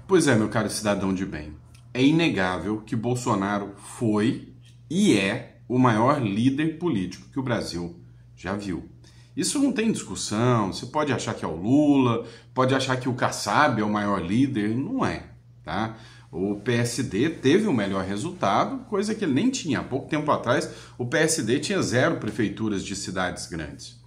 Pois é, meu caro cidadão de bem, é inegável que Bolsonaro foi e é o maior líder político que o Brasil já viu. Isso não tem discussão, você pode achar que é o Lula, pode achar que o Kassab é o maior líder, não é, tá? O PSD teve o melhor resultado, coisa que ele nem tinha. Há pouco tempo atrás, o PSD tinha 0 prefeituras de cidades grandes.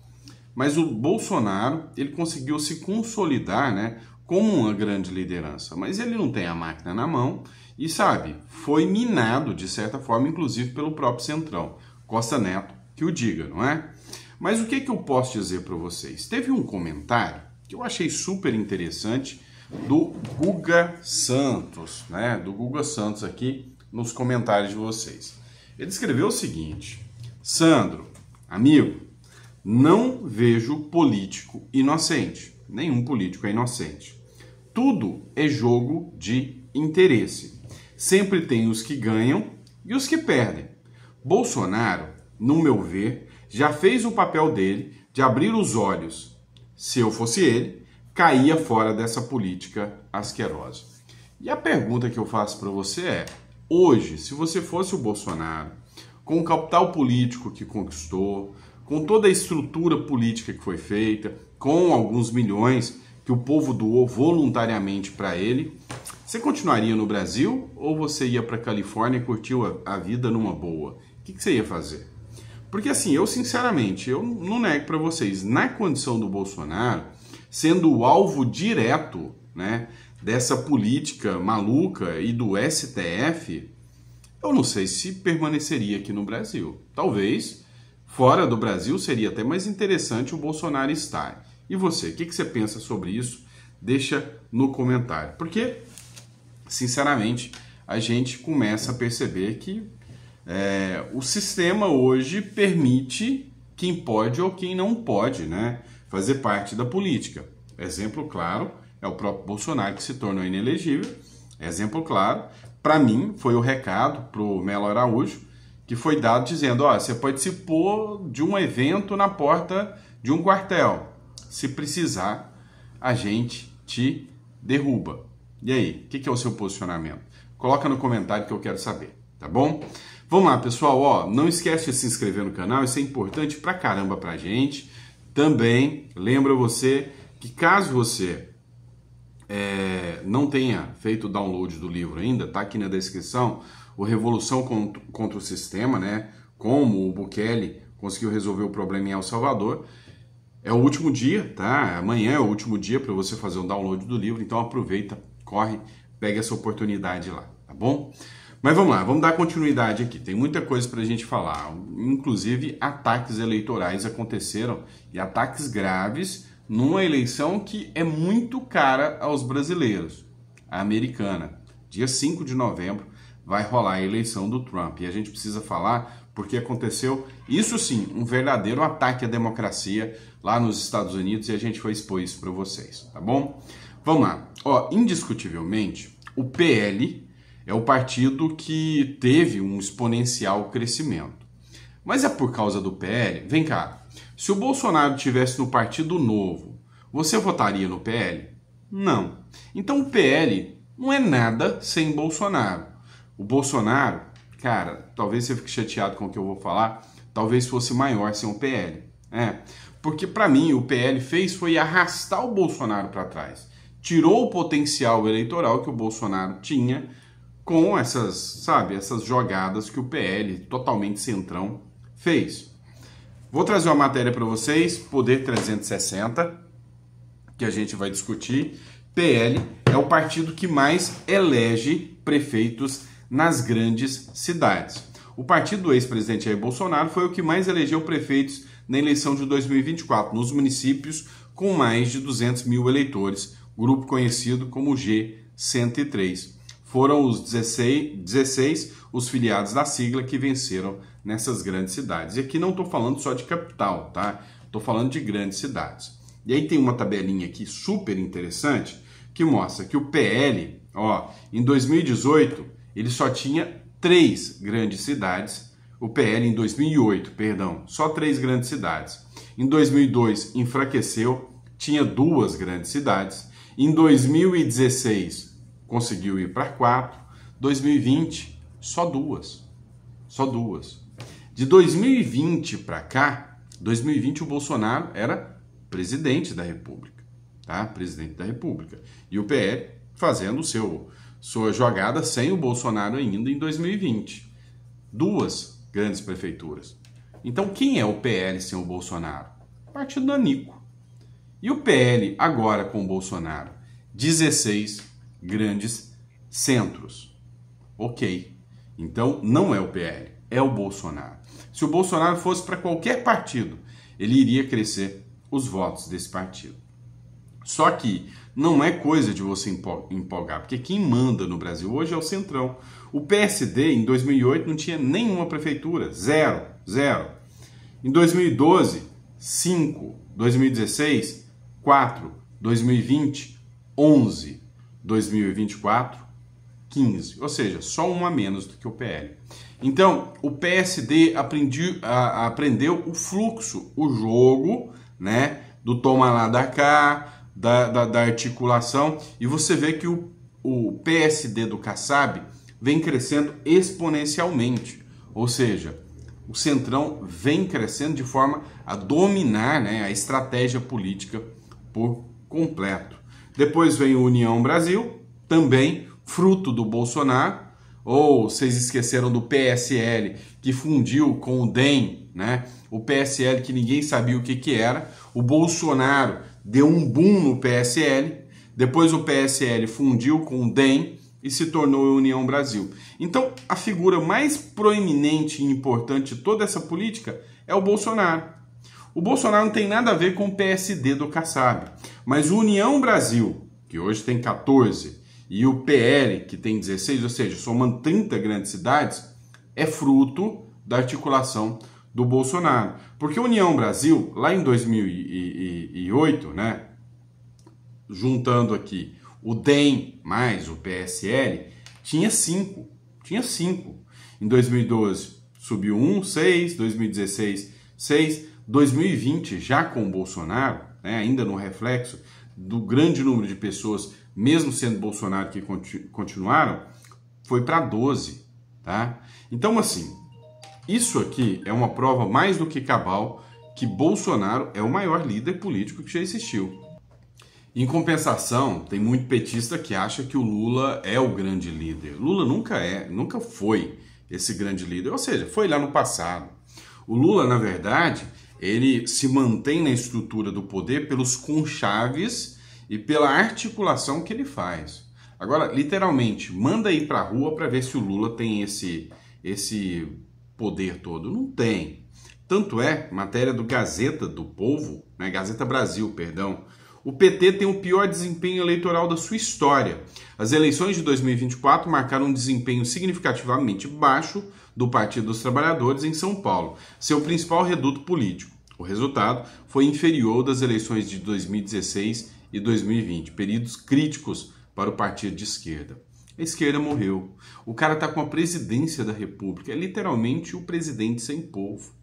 Mas o Bolsonaro, ele conseguiu se consolidar, né, como uma grande liderança. Mas ele não tem a máquina na mão e, sabe, foi minado, de certa forma, inclusive pelo próprio Centrão. Costa Neto que o diga, não é? Mas o que eu posso dizer para vocês? Teve um comentário que eu achei super interessante do Guga Santos, né? Do Guga Santos aqui nos comentários de vocês. Ele escreveu o seguinte: Sandro, amigo, não vejo político inocente. Nenhum político é inocente. Tudo é jogo de interesse. Sempre tem os que ganham e os que perdem. Bolsonaro, no meu ver, já fez o papel dele de abrir os olhos. Se eu fosse ele, caía fora dessa política asquerosa. E a pergunta que eu faço para você é: hoje, se você fosse o Bolsonaro, com o capital político que conquistou, com toda a estrutura política que foi feita, com alguns milhões que o povo doou voluntariamente para ele, você continuaria no Brasil ou você ia para a Califórnia e curtiu a vida numa boa? O que você ia fazer? Porque assim, eu sinceramente, eu não nego para vocês, na condição do Bolsonaro, sendo o alvo direto, né, dessa política maluca e do STF, eu não sei se permaneceria aqui no Brasil. Talvez fora do Brasil seria até mais interessante o Bolsonaro estar. E você, o que você pensa sobre isso? Deixa no comentário. Porque, sinceramente, a gente começa a perceber que o sistema hoje permite quem pode ou quem não pode, né, fazer parte da política. Exemplo claro é o próprio Bolsonaro, que se tornou inelegível. Exemplo claro, para mim, foi o recado para o Melo Araújo, que foi dado dizendo: ó, você participou de um evento na porta de um quartel. Se precisar, a gente te derruba. E aí, o que é o seu posicionamento? Coloca no comentário que eu quero saber, tá bom? Vamos lá, pessoal, ó, não esquece de se inscrever no canal, isso é importante pra caramba pra gente. Também lembra você que caso você não tenha feito o download do livro ainda, tá aqui na descrição, o Revolução contra o Sistema, né? Como o Bukele conseguiu resolver o problema em El Salvador. É o último dia, tá? Amanhã é o último dia para você fazer o download do livro, então aproveita, corre, pega essa oportunidade lá, tá bom? Mas vamos lá, vamos dar continuidade aqui. Tem muita coisa para a gente falar. Inclusive, ataques eleitorais aconteceram e ataques graves numa eleição que é muito cara aos brasileiros, a americana. Dia 5 de novembro vai rolar a eleição do Trump. E a gente precisa falar porque aconteceu, isso sim, um verdadeiro ataque à democracia lá nos Estados Unidos e a gente vai expor isso para vocês, tá bom? Vamos lá. Ó, indiscutivelmente, o PL é o partido que teve um exponencial crescimento. Mas é por causa do PL? Vem cá, se o Bolsonaro estivesse no Partido Novo, você votaria no PL? Não. Então o PL não é nada sem Bolsonaro. O Bolsonaro, cara, talvez você fique chateado com o que eu vou falar, talvez fosse maior sem o PL. Porque para mim o PL foi arrastar o Bolsonaro para trás. Tirou o potencial eleitoral que o Bolsonaro tinha com essas, sabe, essas jogadas que o PL, totalmente centrão, fez. Vou trazer uma matéria para vocês, Poder 360, que a gente vai discutir. PL é o partido que mais elege prefeitos nas grandes cidades. O partido do ex-presidente Jair Bolsonaro foi o que mais elegeu prefeitos na eleição de 2024, nos municípios com mais de 200 mil eleitores, grupo conhecido como G103. Foram os 16 os filiados da sigla que venceram nessas grandes cidades. E aqui não estou falando só de capital, tá? Estou falando de grandes cidades. E aí tem uma tabelinha aqui super interessante que mostra que o PL, ó, em 2018, ele só tinha 3 grandes cidades. O PL em 2008, perdão, só 3 grandes cidades. Em 2002 enfraqueceu, tinha 2 grandes cidades. Em 2016 conseguiu ir para 4. 2020, só duas. Só duas. De 2020 para cá, 2020 o Bolsonaro era presidente da República, tá? Presidente da República. E o PL fazendo sua jogada sem o Bolsonaro ainda em 2020. Duas grandes prefeituras. Então quem é o PL sem o Bolsonaro? Partido Nanico. E o PL agora com o Bolsonaro? 16 grandes centros. Ok. Então não é o PL, é o Bolsonaro. Se o Bolsonaro fosse para qualquer partido, ele iria crescer os votos desse partido. Só que não é coisa de você empolgar, porque quem manda no Brasil hoje é o Centrão. O PSD em 2008 não tinha nenhuma prefeitura, zero. Em 2012, 5. 2016, 4. 2020, 11. 2024, 15. Ou seja, só um a menos do que o PL. Então, o PSD aprendeu o fluxo, o jogo, né, do toma lá da cá, da articulação, e você vê que o PSD do Kassab vem crescendo exponencialmente, ou seja, o Centrão vem crescendo de forma a dominar, né, a estratégia política por completo. Depois vem o União Brasil, também fruto do Bolsonaro, ou vocês esqueceram do PSL, que fundiu com o DEM, né? O PSL que ninguém sabia o que era, o Bolsonaro deu um boom no PSL, depois o PSL fundiu com o DEM e se tornou a União Brasil. Então, a figura mais proeminente e importante de toda essa política é o Bolsonaro. O Bolsonaro não tem nada a ver com o PSD do Kassab, mas o União Brasil, que hoje tem 14, e o PL, que tem 16, ou seja, somando 30 grandes cidades, é fruto da articulação do Bolsonaro. Porque a União Brasil, lá em 2008, né, juntando aqui o DEM mais o PSL, tinha 5. Em 2012 subiu 1, 6, 2016, 6, 2020 já com o Bolsonaro, né, ainda no reflexo do grande número de pessoas, mesmo sendo Bolsonaro que continuaram, foi para 12, tá? Então, assim, isso aqui é uma prova mais do que cabal que Bolsonaro é o maior líder político que já existiu. Em compensação, tem muito petista que acha que o Lula é o grande líder. Lula nunca foi esse grande líder, ou seja, foi lá no passado. O Lula, na verdade, ele se mantém na estrutura do poder pelos conchaves e pela articulação que ele faz. Agora, literalmente, manda ir para a rua para ver se o Lula tem esse poder todo. Não tem. Tanto é, matéria do Gazeta do Povo, né, Gazeta Brasil, perdão, o PT tem o pior desempenho eleitoral da sua história. As eleições de 2024 marcaram um desempenho significativamente baixo do Partido dos Trabalhadores em São Paulo, seu principal reduto político. O resultado foi inferior ao das eleições de 2016 e 2020, períodos críticos para o partido de esquerda. A esquerda morreu. O cara está com a presidência da República, é literalmente o presidente sem povo.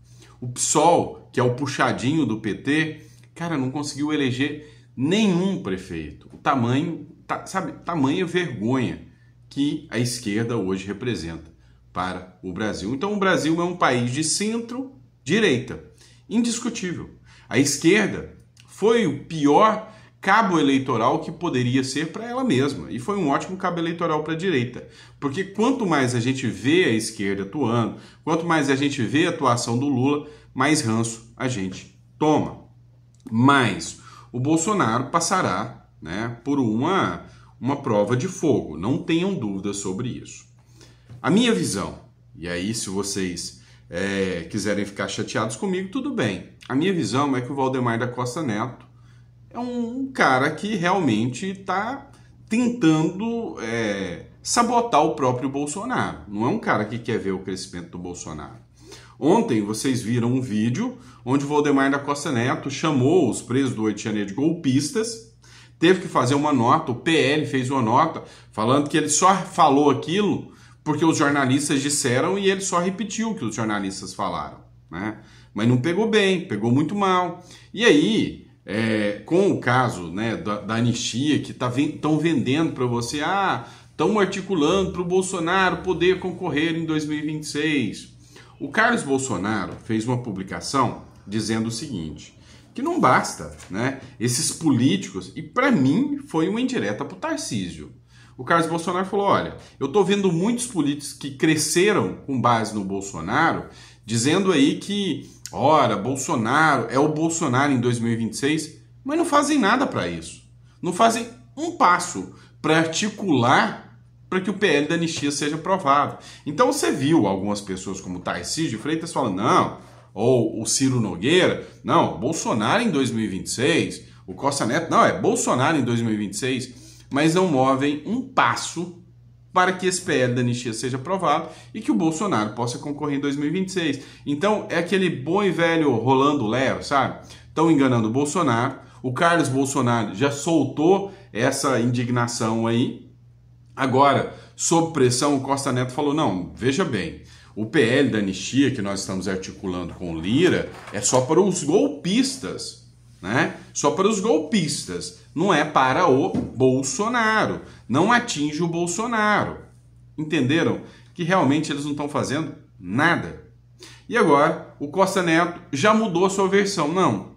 O PSOL, que é o puxadinho do PT, cara, não conseguiu eleger nenhum prefeito. O tamanha vergonha que a esquerda hoje representa para o Brasil. Então o Brasil é um país de centro-direita, indiscutível. A esquerda foi o pior cabo eleitoral que poderia ser para ela mesma, e foi um ótimo cabo eleitoral para a direita, porque quanto mais a gente vê a esquerda atuando, quanto mais a gente vê a atuação do Lula, mais ranço a gente toma. Mas o Bolsonaro passará, né, por uma prova de fogo, não tenham dúvidas sobre isso. A minha visão, e aí se vocês quiserem ficar chateados comigo, tudo bem. A minha visão é que o Valdemar da Costa Neto é um cara que realmente está tentando sabotar o próprio Bolsonaro. Não é um cara que quer ver o crescimento do Bolsonaro. Ontem vocês viram um vídeo onde o Valdemar da Costa Neto chamou os presos do 8 de janeiro de golpistas, teve que fazer uma nota, o PL fez uma nota falando que ele só falou aquilo porque os jornalistas disseram e ele só repetiu o que os jornalistas falaram, né? Mas não pegou bem, pegou muito mal. E aí com o caso, né, da anistia, que estão vendendo para você, estão articulando para o Bolsonaro poder concorrer em 2026. O Carlos Bolsonaro fez uma publicação dizendo o seguinte, que não basta, né, esses políticos, e para mim foi uma indireta para o Tarcísio. O Carlos Bolsonaro falou, olha, eu estou vendo muitos políticos que cresceram com base no Bolsonaro, dizendo aí que, ora, Bolsonaro é o Bolsonaro em 2026, mas não fazem nada para isso. Não fazem um passo para articular para que o PL da anistia seja aprovado. Então você viu algumas pessoas como o Tarcísio de Freitas falando, não, ou o Ciro Nogueira, não, Bolsonaro em 2026, o Costa Neto, não, é Bolsonaro em 2026, mas não movem um passo para que esse PL da anistia seja aprovado e que o Bolsonaro possa concorrer em 2026. Então, é aquele bom e velho rolando lero, sabe? Estão enganando o Bolsonaro, o Carlos Bolsonaro já soltou essa indignação aí. Agora, sob pressão, o Costa Neto falou, não, veja bem, o PL da anistia que nós estamos articulando com o Lira é só para os golpistas, né? Só para os golpistas, não é para o Bolsonaro, não atinge o Bolsonaro. Entenderam? Que realmente eles não estão fazendo nada. E agora, o Costa Neto já mudou a sua versão. Não,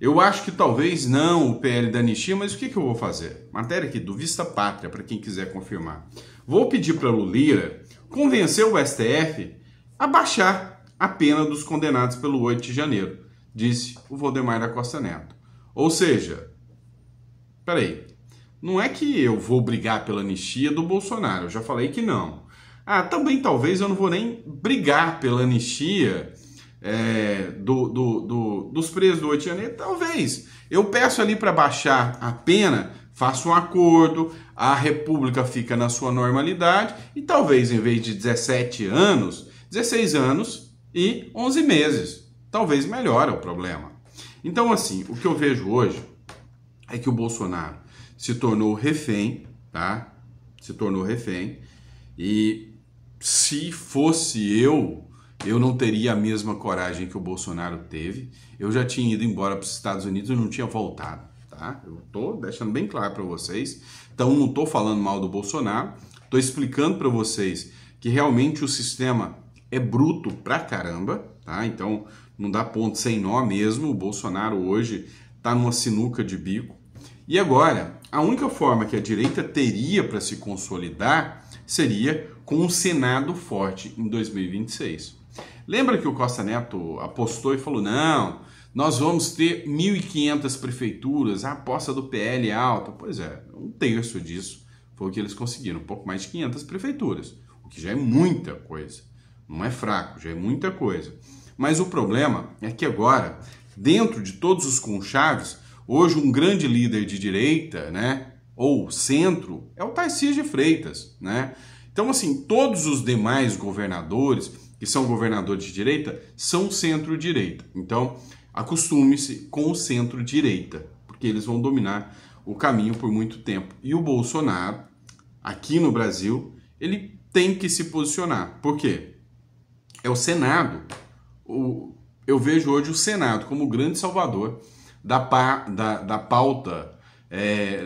eu acho que talvez não o PL da anistia, mas o que eu vou fazer? Matéria aqui do Vista Pátria, para quem quiser confirmar. Vou pedir para o Lira convencer o STF a baixar a pena dos condenados pelo 8 de janeiro, disse o Valdemar da Costa Neto. Ou seja, peraí, não é que eu vou brigar pela anistia do Bolsonaro, eu já falei que não. Também talvez eu não vou nem brigar pela anistia dos presos do 8 de janeiro, talvez. Eu peço ali para baixar a pena, faço um acordo, a República fica na sua normalidade e talvez em vez de 17 anos, 16 anos e 11 meses. Talvez melhore o problema. Então assim, o que eu vejo hoje é que o Bolsonaro se tornou refém, tá? Se tornou refém. E se fosse eu não teria a mesma coragem que o Bolsonaro teve. Eu já tinha ido embora para os Estados Unidos e não tinha voltado, tá? Eu tô deixando bem claro para vocês. Então não tô falando mal do Bolsonaro, tô explicando para vocês que realmente o sistema é bruto pra caramba, tá? Então não dá ponto sem nó mesmo. O Bolsonaro hoje tá numa sinuca de bico. E agora, a única forma que a direita teria para se consolidar seria com um Senado forte em 2026. Lembra que o Costa Neto apostou e falou, não, nós vamos ter 1.500 prefeituras, a aposta do PL é alta. Pois é, um terço disso foi o que eles conseguiram, um pouco mais de 500 prefeituras, o que já é muita coisa, não é fraco, já é muita coisa. Mas o problema é que agora, dentro de todos os conchaves, hoje um grande líder de direita, né, ou centro, é o Tarcísio de Freitas, né? Então, assim, todos os demais governadores, que são governadores de direita, são centro-direita. Então, acostume-se com o centro-direita, porque eles vão dominar o caminho por muito tempo. E o Bolsonaro, aqui no Brasil, ele tem que se posicionar. Por quê? É o Senado. Eu vejo hoje o Senado como o grande salvador da pauta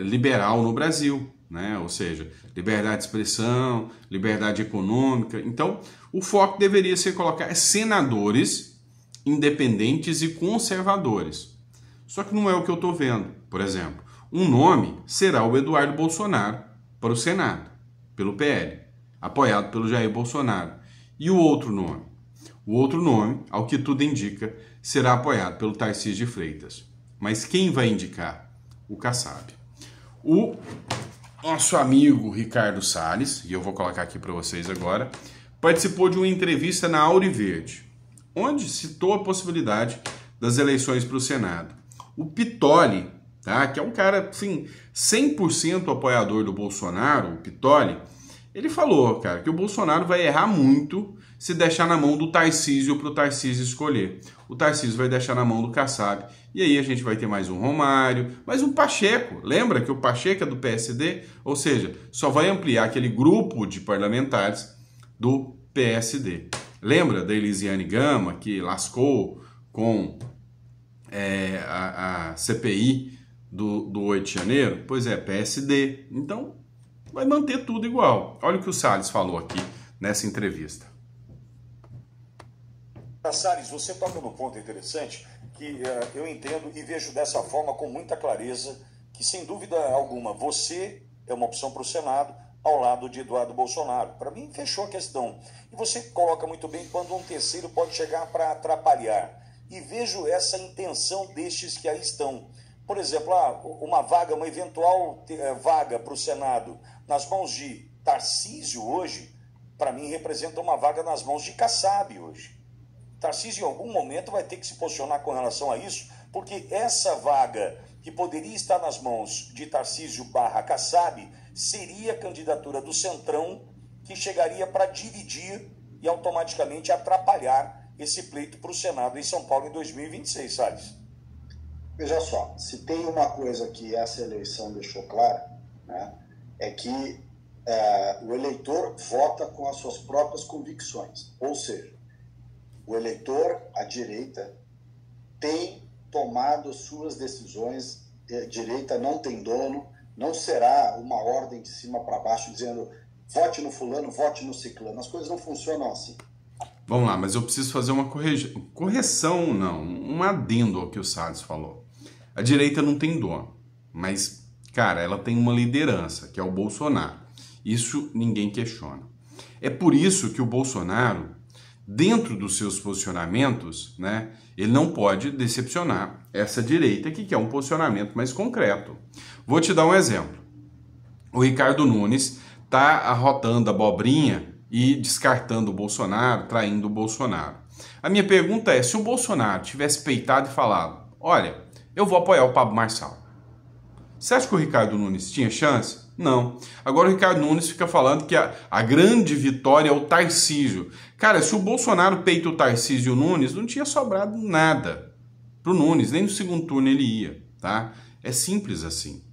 liberal no Brasil, né? Ou seja, liberdade de expressão, liberdade econômica. Então, o foco deveria ser colocar senadores independentes e conservadores. Só que não é o que eu estou vendo. Por exemplo, um nome será o Eduardo Bolsonaro para o Senado, pelo PL, apoiado pelo Jair Bolsonaro. E o outro nome? O outro nome, ao que tudo indica, será apoiado pelo Tarcísio de Freitas. Mas quem vai indicar? O Kassab. O nosso amigo Ricardo Salles, e eu vou colocar aqui para vocês agora, participou de uma entrevista na Auriverde, onde citou a possibilidade das eleições para o Senado. O Pitoli, tá, que é um cara, assim, 100% apoiador do Bolsonaro, o Pitoli, ele falou, cara, que o Bolsonaro vai errar muito se deixar na mão do Tarcísio para o Tarcísio escolher. O Tarcísio vai deixar na mão do Kassab. E aí a gente vai ter mais um Romário, mais um Pacheco. Lembra que o Pacheco é do PSD? Ou seja, só vai ampliar aquele grupo de parlamentares do PSD. Lembra da Elisiane Gama, que lascou com a CPI do 8 de janeiro? Pois é, PSD. Então, vai manter tudo igual. Olha o que o Salles falou aqui nessa entrevista. Salles, você toca num ponto interessante que eu entendo e vejo dessa forma com muita clareza que, sem dúvida alguma, você é uma opção para o Senado ao lado de Eduardo Bolsonaro. Para mim, fechou a questão. E você coloca muito bem quando um terceiro pode chegar para atrapalhar. E vejo essa intenção destes que aí estão. Por exemplo, uma vaga, uma eventual vaga para o Senado nas mãos de Tarcísio hoje, para mim representa uma vaga nas mãos de Kassab hoje. Tarcísio em algum momento vai ter que se posicionar com relação a isso, porque essa vaga que poderia estar nas mãos de Tarcísio / Kassab seria a candidatura do Centrão, que chegaria para dividir e automaticamente atrapalhar esse pleito para o Senado em São Paulo em 2026, Salles. Veja só, se tem uma coisa que essa eleição deixou clara, né, é que o eleitor vota com as suas próprias convicções. Ou seja, o eleitor, à direita, tem tomado suas decisões, a direita não tem dono, não será uma ordem de cima para baixo dizendo vote no fulano, vote no ciclano. As coisas não funcionam assim. Vamos lá, mas eu preciso fazer uma correção, não, um adendo ao que o Salles falou. A direita não tem dono, mas, cara, ela tem uma liderança, que é o Bolsonaro. Isso ninguém questiona. É por isso que o Bolsonaro, dentro dos seus posicionamentos, né, ele não pode decepcionar essa direita que quer um posicionamento mais concreto. Vou te dar um exemplo. O Ricardo Nunes está arrotando a abobrinha e descartando o Bolsonaro, traindo o Bolsonaro. A minha pergunta é, se o Bolsonaro tivesse peitado e falado, olha, eu vou apoiar o Pablo Marçal, você acha que o Ricardo Nunes tinha chance? Não. Agora o Ricardo Nunes fica falando que a grande vitória é o Tarcísio. Cara, se o Bolsonaro peita o Tarcísio e o Nunes, não tinha sobrado nada pro Nunes, nem no segundo turno ele ia, tá? É simples assim.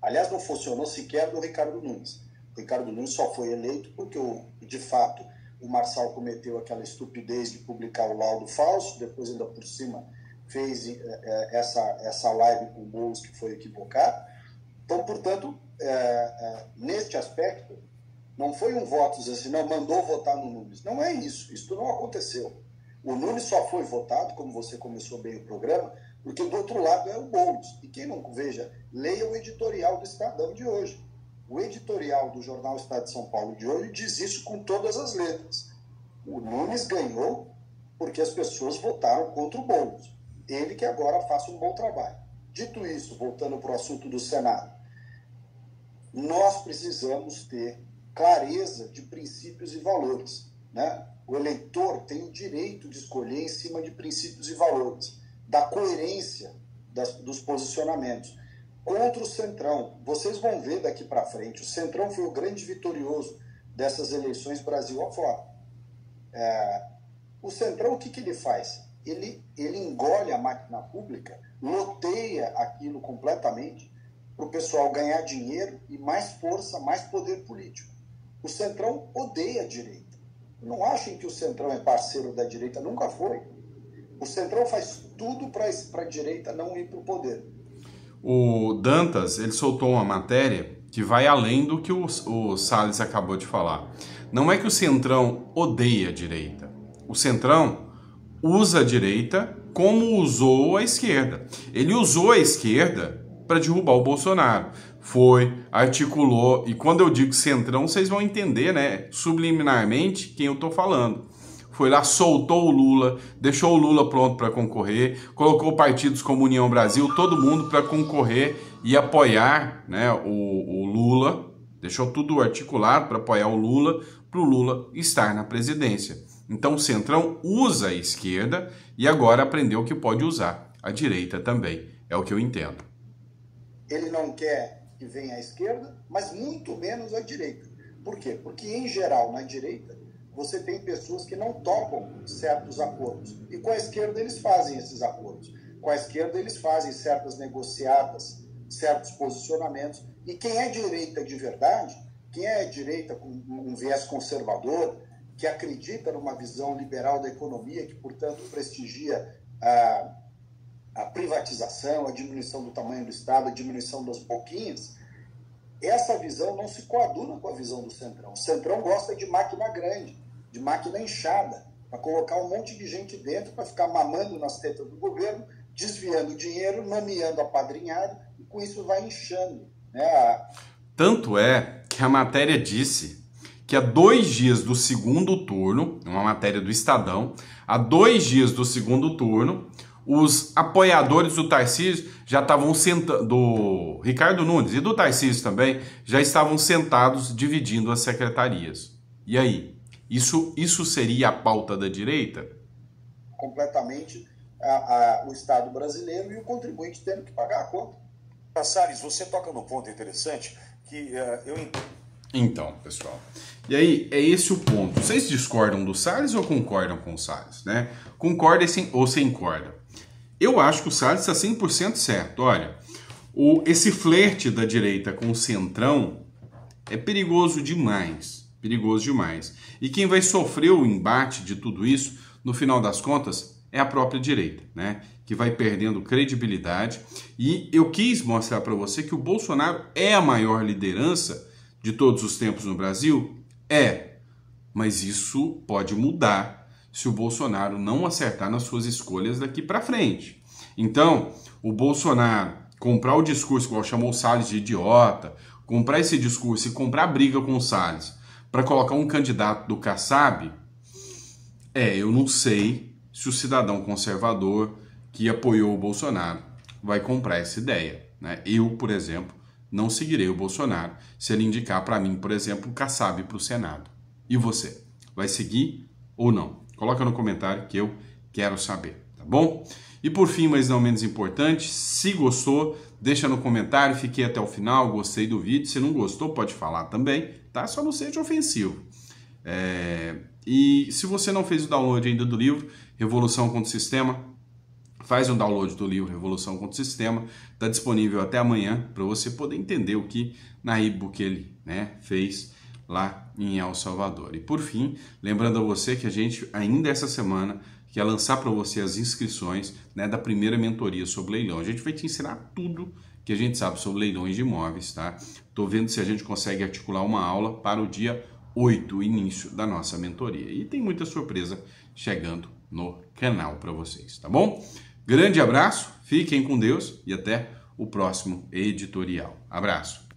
Aliás, não funcionou sequer do Ricardo Nunes. O Ricardo Nunes só foi eleito porque, de fato, o Marçal cometeu aquela estupidez de publicar o laudo falso, depois ainda por cima fez essa live com o Boulos que foi equivocado. Então, portanto, neste aspecto, não foi um voto assim, não, mandou votar no Nunes. Não é isso, isso não aconteceu. O Nunes só foi votado, como você começou bem o programa, porque do outro lado é o Boulos. E quem não veja, leia o editorial do Estadão de hoje. O editorial do jornal Estado de São Paulo de hoje diz isso com todas as letras. O Nunes ganhou porque as pessoas votaram contra o Boulos. Ele que agora faça um bom trabalho. Dito isso, voltando para o assunto do Senado, nós precisamos ter clareza de princípios e valores, né? O eleitor tem o direito de escolher em cima de princípios e valores, da coerência dos posicionamentos. Contra o Centrão, vocês vão ver daqui para frente, o Centrão foi o grande vitorioso dessas eleições Brasil afora. O Centrão, o que ele faz? Ele engole a máquina pública, loteia aquilo completamente para o pessoal ganhar dinheiro e mais força, mais poder político. O Centrão odeia a direita. Não achem que o Centrão é parceiro da direita, nunca foi. O Centrão faz tudo para a direita não ir para o poder. O Dantas, ele soltou uma matéria que vai além do que o Salles acabou de falar. Não é que o Centrão odeia a direita. O Centrão usa a direita como usou a esquerda. Ele usou a esquerda para derrubar o Bolsonaro. Foi, articulou, e quando eu digo Centrão, vocês vão entender, né, subliminarmente quem eu estou falando. Foi lá, soltou o Lula, deixou o Lula pronto para concorrer, colocou partidos como União Brasil, todo mundo para concorrer e apoiar, né, o Lula, deixou tudo articulado para apoiar o Lula, para o Lula estar na presidência. Então o Centrão usa a esquerda e agora aprendeu que pode usar a direita também. É o que eu entendo. Ele não quer que venha a esquerda, mas muito menos a direita. Por quê? Porque, em geral, na direita, você tem pessoas que não topam certos acordos. E com a esquerda eles fazem esses acordos. Com a esquerda eles fazem certas negociatas, certos posicionamentos. E quem é direita de verdade, quem é direita com um viés conservador, que acredita numa visão liberal da economia, que, portanto, prestigia a privatização, a diminuição do tamanho do Estado, a diminuição das boquinhas, essa visão não se coaduna com a visão do Centrão. O Centrão gosta de máquina grande, de máquina inchada, para colocar um monte de gente dentro, para ficar mamando nas tetas do governo, desviando dinheiro, nomeando apadrinhado, e com isso vai inchando, né? Tanto é que a matéria disse que há 2 dias do segundo turno, uma matéria do Estadão, há 2 dias do segundo turno, os apoiadores do Tarcísio já estavam sentados, do Ricardo Nunes e do Tarcísio também, já estavam sentados dividindo as secretarias. E aí? Isso seria a pauta da direita? Completamente o Estado brasileiro e o contribuinte tendo que pagar a conta. Salles, você toca no ponto interessante que eu entendo. Então, pessoal, e aí é esse o ponto. Vocês discordam do Salles ou concordam com o Salles, né? Concordem ou sem corda? Eu acho que o Salles está 100% certo. Olha, esse flerte da direita com o Centrão é perigoso demais. Perigoso demais. E quem vai sofrer o embate de tudo isso, no final das contas, é a própria direita, né? Que vai perdendo credibilidade. E eu quis mostrar para você que o Bolsonaro é a maior liderança de todos os tempos no Brasil? É. Mas isso pode mudar se o Bolsonaro não acertar nas suas escolhas daqui para frente. Então, o Bolsonaro comprar o discurso, igual chamou o Salles de idiota, comprar esse discurso e comprar briga com o Salles para colocar um candidato do Kassab, eu não sei se o cidadão conservador que apoiou o Bolsonaro vai comprar essa ideia, né? Eu, por exemplo, não seguirei o Bolsonaro se ele indicar para mim, por exemplo, o Kassab para o Senado. E você? Vai seguir ou não? Coloca no comentário que eu quero saber, tá bom? E por fim, mas não menos importante, se gostou, deixa no comentário, fiquei até o final, gostei do vídeo. Se não gostou, pode falar também, tá? Só não seja ofensivo. E se você não fez o download ainda do livro Revolução contra o Sistema, faz um download do livro Revolução contra o Sistema, está disponível até amanhã para você poder entender o que Nayib Bukele, né, fez lá em El Salvador. E por fim, lembrando a você que a gente ainda essa semana quer lançar para você as inscrições, né, da primeira mentoria sobre leilão. A gente vai te ensinar tudo que a gente sabe sobre leilões de imóveis, tá? Tô vendo se a gente consegue articular uma aula para o dia 8, o início da nossa mentoria. E tem muita surpresa chegando no canal para vocês, tá bom? Grande abraço, fiquem com Deus e até o próximo editorial. Abraço!